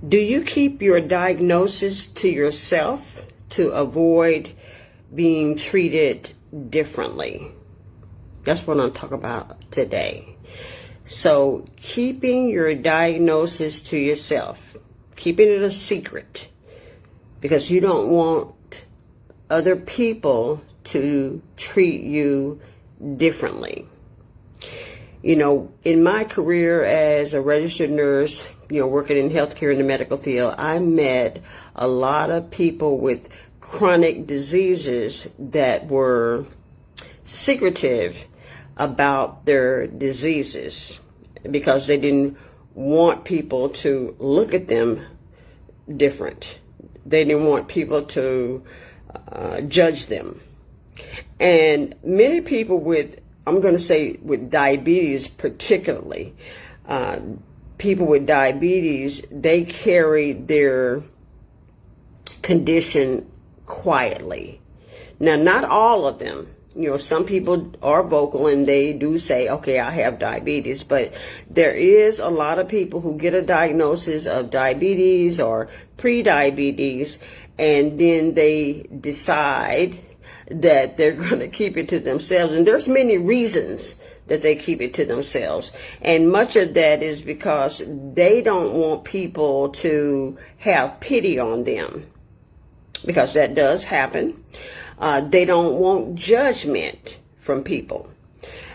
Do you keep your diagnosis to yourself to avoid being treated differently? That's what I'm talking about today. So keeping your diagnosis to yourself, keeping it a secret, because you don't want other people to treat you differently. You know, in my career as a registered nurse, working in healthcare in the medical field, I met a lot of people with chronic diseases that were secretive about their diseases because they didn't want people to look at them different. They didn't want people to judge them. And many people with, I'm going to say with diabetes particularly, people with diabetes, they carry their condition quietly. Now, not all of them. Some people are vocal and they do say, okay, I have diabetes, but there is a lot of people who get a diagnosis of diabetes or pre-diabetes, and then they decide that they're going to keep it to themselves. And there's many reasons that they keep it to themselves. And much of that is because they don't want people to have pity on them, because that does happen. They don't want judgment from people.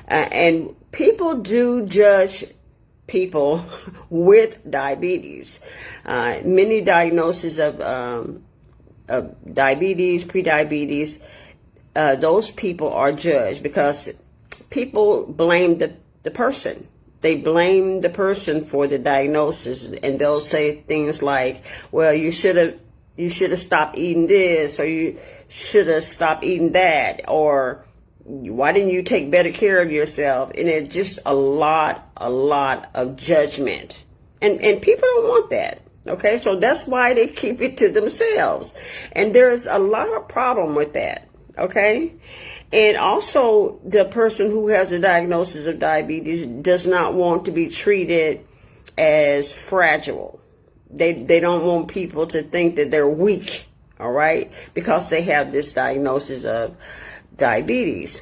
And people do judge people with diabetes. Many diagnoses of diabetes, pre-diabetes, those people are judged because people blame the person. They blame the person for the diagnosis, and they'll say things like, well, you should have stopped eating this, or you should have stopped eating that, or why didn't you take better care of yourself? And it's just a lot of judgment. And people don't want that. Okay, so that's why they keep it to themselves. And there's a lot of problem with that. Okay, and also the person who has a diagnosis of diabetes does not want to be treated as fragile. They don't want people to think that they're weak, all right, because they have this diagnosis of diabetes.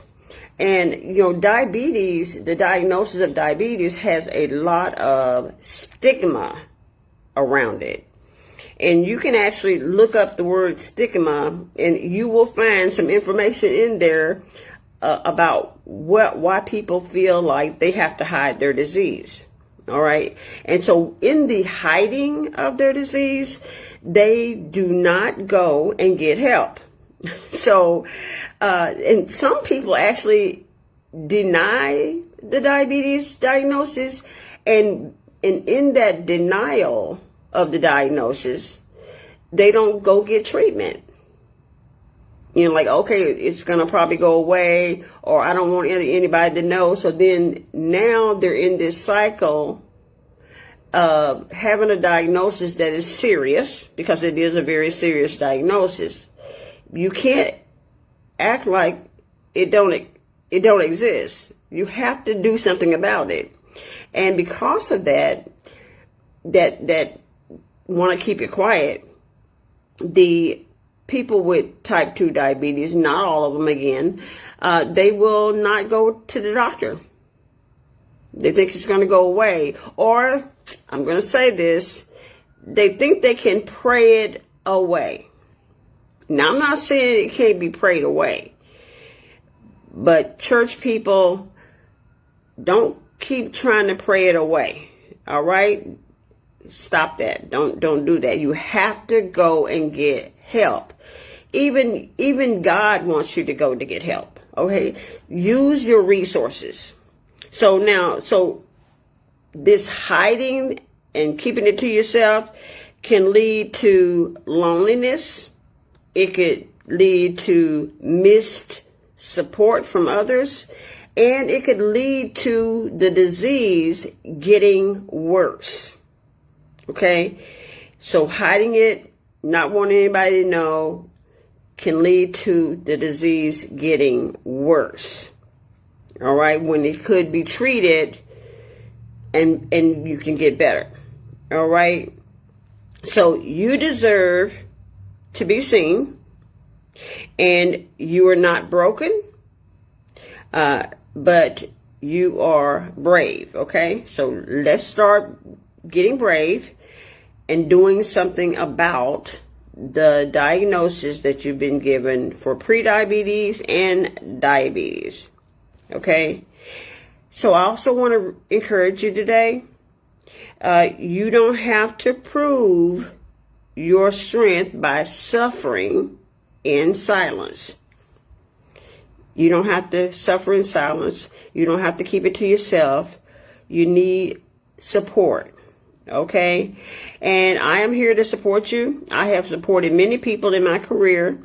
And, diabetes, the diagnosis of diabetes has a lot of stigma around it. And you can actually look up the word stigma, and you will find some information in there about why people feel like they have to hide their disease. All right. And so in the hiding of their disease, they do not go and get help. So, and some people actually deny the diabetes diagnosis, and in that denial of the diagnosis, they don't go get treatment. Like, okay, it's going to probably go away, or I don't want anybody to know. So then now they're in this cycle of having a diagnosis that is serious, because it is a very serious diagnosis. You can't act like it don't exist. You have to do something about it. And because of that want to keep it quiet, the people with type 2 diabetes, not all of them again, they will not go to the doctor. They think it's going to go away. Or, I'm going to say this, they think they can pray it away. Now, I'm not saying it can't be prayed away, but church people, don't keep trying to pray it away. All right? Stop that. Don't do that. You have to go and get help. Even God wants you to go to get help. Okay? Use your resources. So this hiding and keeping it to yourself can lead to loneliness. It could lead to missed support from others, and it could lead to the disease getting worse. Okay? So hiding it, not wanting anybody to know, can lead to the disease getting worse. All right? When it could be treated and you can get better. All right? So you deserve to be seen, and you are not broken, but you are brave, okay? So let's start getting brave and doing something about the diagnosis that you've been given for prediabetes and diabetes, okay? So I also want to encourage you today, you don't have to prove your strength by suffering in silence. You don't have to suffer in silence. You don't have to keep it to yourself. You need support, okay? And I am here to support you. I have supported many people in my career.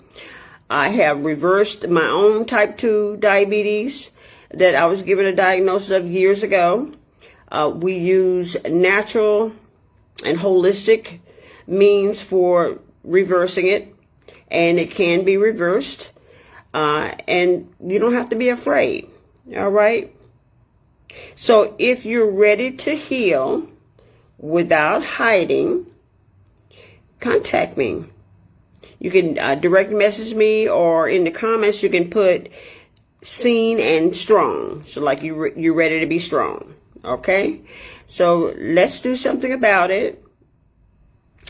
I have reversed my own type 2 diabetes that I was given a diagnosis of years ago. We use natural and holistic means for reversing it, and it can be reversed. And you don't have to be afraid, all right? So if you're ready to heal without hiding, contact me. You can direct message me, or in the comments you can put seen and strong. So like you're ready to be strong, okay? So let's do something about it.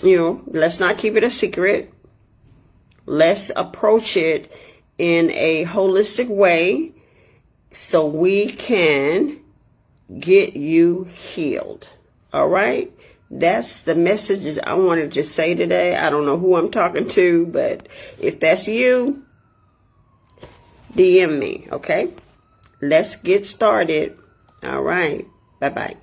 You know, let's not keep it a secret. Let's approach it in a holistic way so we can get you healed. All right? That's the message I wanted to say today. I don't know who I'm talking to, but if that's you, DM me, okay? Let's get started. All right. Bye-bye.